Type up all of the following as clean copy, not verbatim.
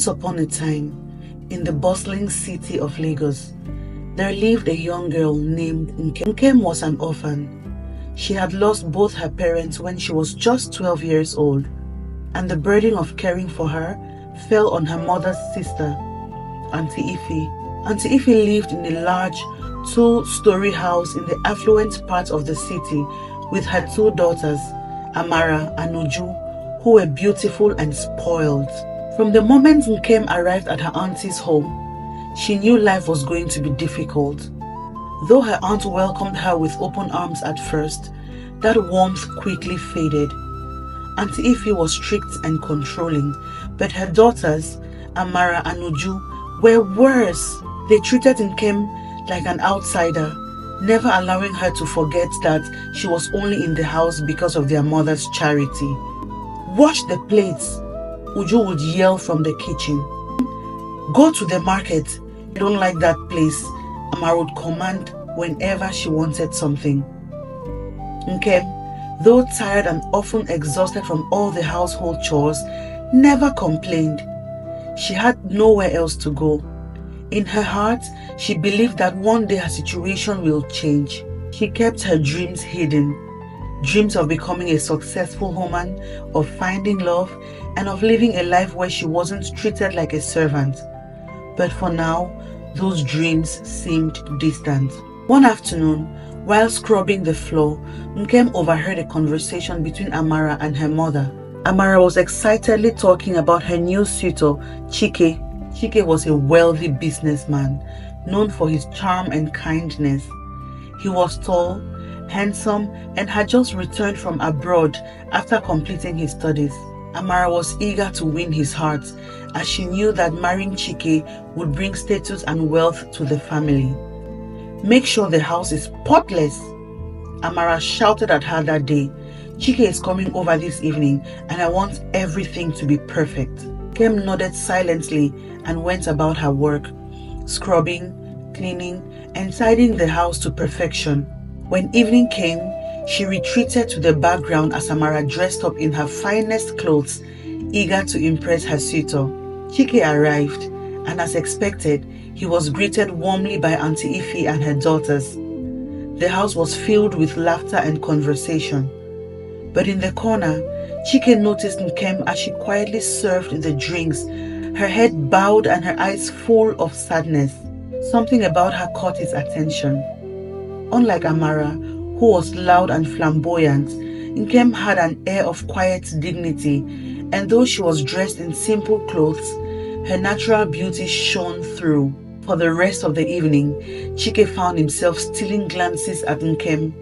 upon a time, in the bustling city of Lagos, there lived a young girl named Nkem. Nkem was an orphan. She had lost both her parents when she was just 12 years old, and the burden of caring for her fell on her mother's sister, Auntie Ife. Auntie Ife lived in a large 2-story house in the affluent part of the city with her 2 daughters, Amara and Uju, who were beautiful and spoiled. From the moment Nkem arrived at her auntie's home, she knew life was going to be difficult. Though her aunt welcomed her with open arms at first, that warmth quickly faded. Auntie Ife was strict and controlling, but her daughters, Amara and Uju, were worse. They treated Nkem like an outsider, never allowing her to forget that she was only in the house because of their mother's charity. "Wash the plates," Uju would yell from the kitchen. "Go to the market. I don't like that place," Amara would command whenever she wanted something. Nkem, though tired and often exhausted from all the household chores, never complained. She had nowhere else to go. In her heart, she believed that one day her situation will change. She kept her dreams hidden. Dreams of becoming a successful woman, of finding love, and of living a life where she wasn't treated like a servant. But for now, those dreams seemed distant. One afternoon, while scrubbing the floor, Nkem overheard a conversation between Amara and her mother. Amara was excitedly talking about her new suitor, Chike. Chike was a wealthy businessman, known for his charm and kindness. He was tall, handsome, and had just returned from abroad after completing his studies. Amara was eager to win his heart, as she knew that marrying Chike would bring status and wealth to the family. "Make sure the house is spotless," Amara shouted at her that day. "Chike is coming over this evening, and I want everything to be perfect." Nkem nodded silently and went about her work, scrubbing, cleaning, and tidying the house to perfection. When evening came, she retreated to the background as Amara dressed up in her finest clothes, eager to impress her suitor. Chike arrived, and as expected, he was greeted warmly by Auntie Ife and her daughters. The house was filled with laughter and conversation. But in the corner, Chike noticed Nkem as she quietly served the drinks, her head bowed and her eyes full of sadness. Something about her caught his attention. Unlike Amara, who was loud and flamboyant, Nkem had an air of quiet dignity, and though she was dressed in simple clothes, her natural beauty shone through. For the rest of the evening, Chike found himself stealing glances at Nkem,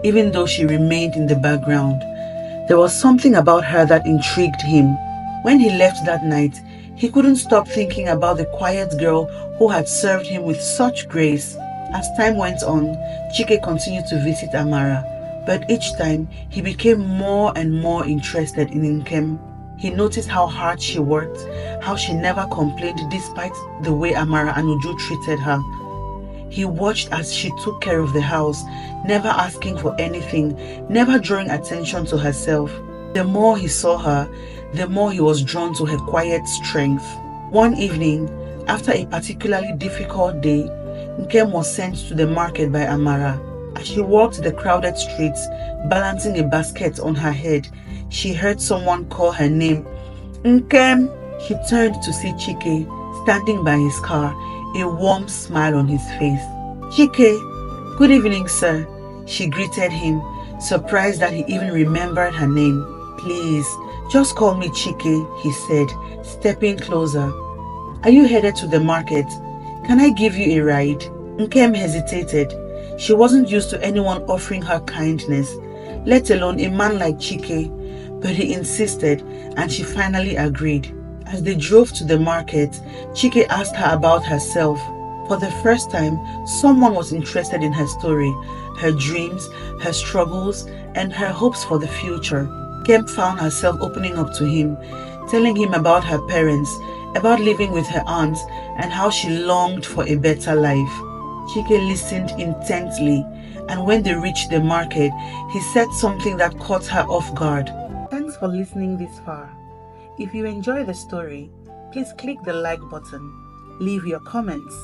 even though she remained in the background. There was something about her that intrigued him. When he left that night, he couldn't stop thinking about the quiet girl who had served him with such grace. As time went on, Chike continued to visit Amara, but each time he became more and more interested in Nkem. He noticed how hard she worked, how she never complained despite the way Amara and Uju treated her. He watched as she took care of the house, never asking for anything, never drawing attention to herself. The more he saw her, the more he was drawn to her quiet strength. One evening, after a particularly difficult day, Nkem was sent to the market by Amara. As she walked the crowded streets, balancing a basket on her head, she heard someone call her name. "Nkem!" She turned to see Chike standing by his car, a warm smile on his face. "Chike, good evening, sir," she greeted him, surprised that he even remembered her name. "Please, just call me Chike," he said, stepping closer. "Are you headed to the market? Can I give you a ride?" Nkem hesitated. She wasn't used to anyone offering her kindness, let alone a man like Chike, but he insisted, and she finally agreed. As they drove to the market, Chike asked her about herself. For the first time, someone was interested in her story, her dreams, her struggles, and her hopes for the future. Nkem found herself opening up to him, telling him about her parents, about living with her aunt, and how she longed for a better life. Chike listened intently, and when they reached the market, he said something that caught her off guard. Thanks for listening this far. If you enjoy the story, please click the like button, leave your comments,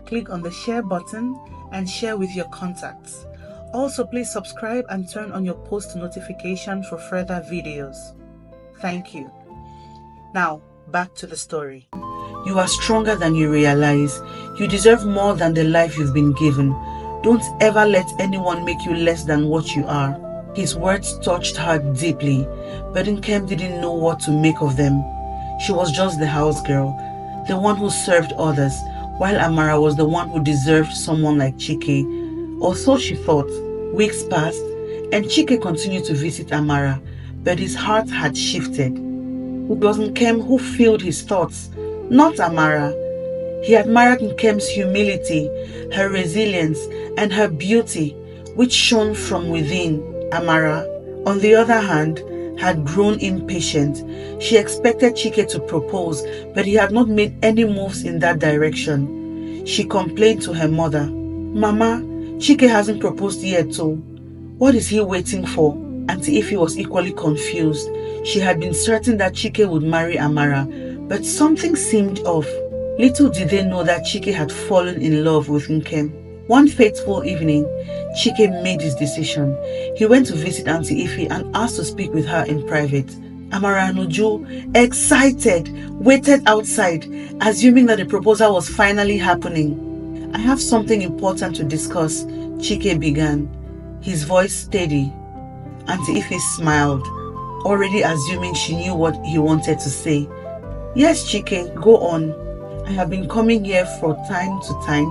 click on the share button and share with your contacts. Also, please subscribe and turn on your post notification for further videos. Thank you. Now, back to the story. You are stronger than you realize. You deserve more than the life you've been given. Don't ever let anyone make you less than what you are. His words touched her deeply, but Nkem didn't know what to make of them. She was just the house girl, the one who served others, while Amara was the one who deserved someone like Chike. Or so she thought. Weeks passed, and Chike continued to visit Amara, but his heart had shifted. It was Nkem who filled his thoughts, not Amara. He admired Nkem's humility, her resilience, and her beauty, which shone from within. Amara, on the other hand, had grown impatient. She expected Chike to propose, but he had not made any moves in that direction. She complained to her mother, "Mama, Chike hasn't proposed yet too. What is he waiting for?" Auntie Ify was equally confused. She had been certain that Chike would marry Amara, but something seemed off. Little did they know that Chike had fallen in love with Nkem. One fateful evening, Chike made his decision. He went to visit Auntie Ify and asked to speak with her in private. Amara and Uju, excited, waited outside, assuming that the proposal was finally happening. "I have something important to discuss," Chike began, his voice steady. Auntie Ify smiled, already assuming she knew what he wanted to say. "Yes, Chike, go on. I have been coming here from time to time,"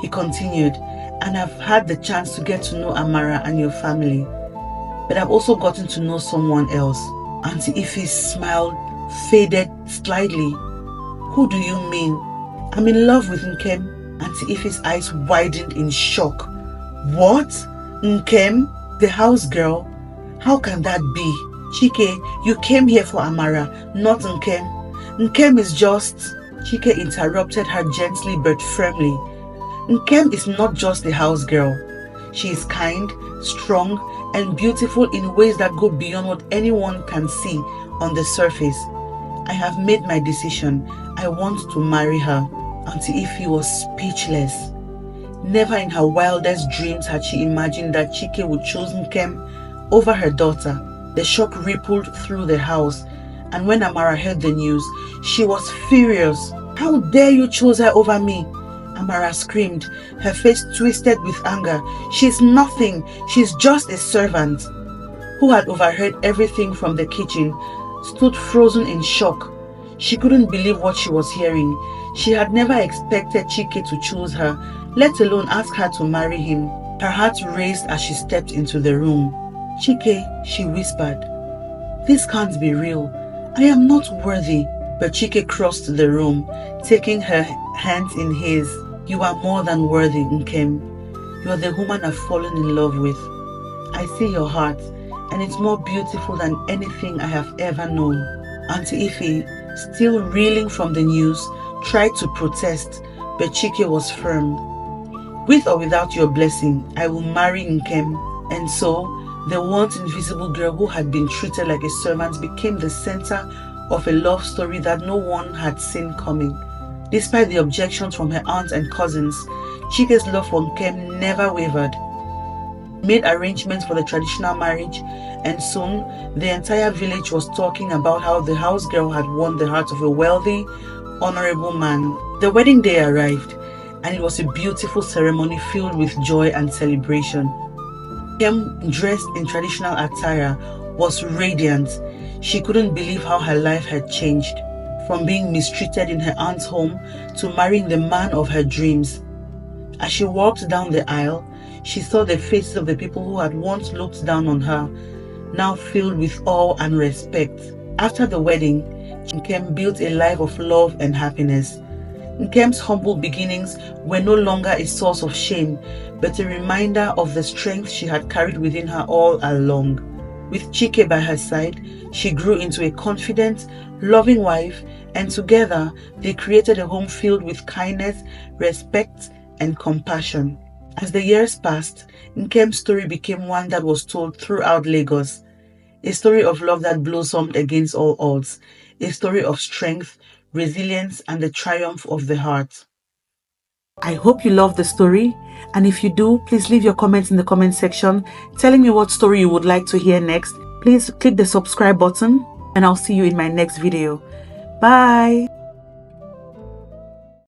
he continued, "and I've had the chance to get to know Amara and your family. But I've also gotten to know someone else." Auntie Ify's smile faded slightly. "Who do you mean?" "I'm in love with Nkem." Auntie Ify's eyes widened in shock. "What? Nkem? The house girl? How can that be? Chike, you came here for Amara, not Nkem. Nkem is just..." Chike interrupted her gently but firmly. "Nkem is not just the house girl. She is kind, strong, and beautiful in ways that go beyond what anyone can see on the surface. I have made my decision. I want to marry her." Auntie Ify was speechless. Never in her wildest dreams had she imagined that Chike would choose Nkem over her daughter. The shock rippled through the house, and when Amara heard the news, she was furious. "How dare you choose her over me?" Amara screamed, her face twisted with anger. "She's nothing. She's just a servant." Who had overheard everything from the kitchen, stood frozen in shock. She couldn't believe what she was hearing. She had never expected Chike to choose her, let alone ask her to marry him. Her heart raced as she stepped into the room. "Chike," she whispered, "this can't be real. I am not worthy." But Chike crossed the room, taking her hands in his. "You are more than worthy, Nkem. You are the woman I've fallen in love with. I see your heart, and it's more beautiful than anything I have ever known." Auntie Ify, still reeling from the news, tried to protest, but Chike was firm. "With or without your blessing, I will marry Nkem." And so, the once invisible girl who had been treated like a servant became the center of a love story that no one had seen coming. Despite the objections from her aunts and cousins, Chike's love for Nkem never wavered. He made arrangements for the traditional marriage, and soon the entire village was talking about how the house girl had won the heart of a wealthy, honorable man. The wedding day arrived, and it was a beautiful ceremony filled with joy and celebration. Nkem, dressed in traditional attire, was radiant. She couldn't believe how her life had changed, from being mistreated in her aunt's home to marrying the man of her dreams. As she walked down the aisle, she saw the faces of the people who had once looked down on her, now filled with awe and respect. After the wedding, Nkem built a life of love and happiness. Nkem's humble beginnings were no longer a source of shame, but a reminder of the strength she had carried within her all along. With Chike by her side, she grew into a confident, loving wife, and together they created a home filled with kindness, respect, and compassion. As the years passed, Nkem's story became one that was told throughout Lagos. A story of love that blossomed against all odds. A story of strength, resilience, and the triumph of the heart. I hope you love the story, and if you do, please leave your comments in the comment section telling me what story you would like to hear next. Please click the subscribe button, and I'll see you in my next video. Bye!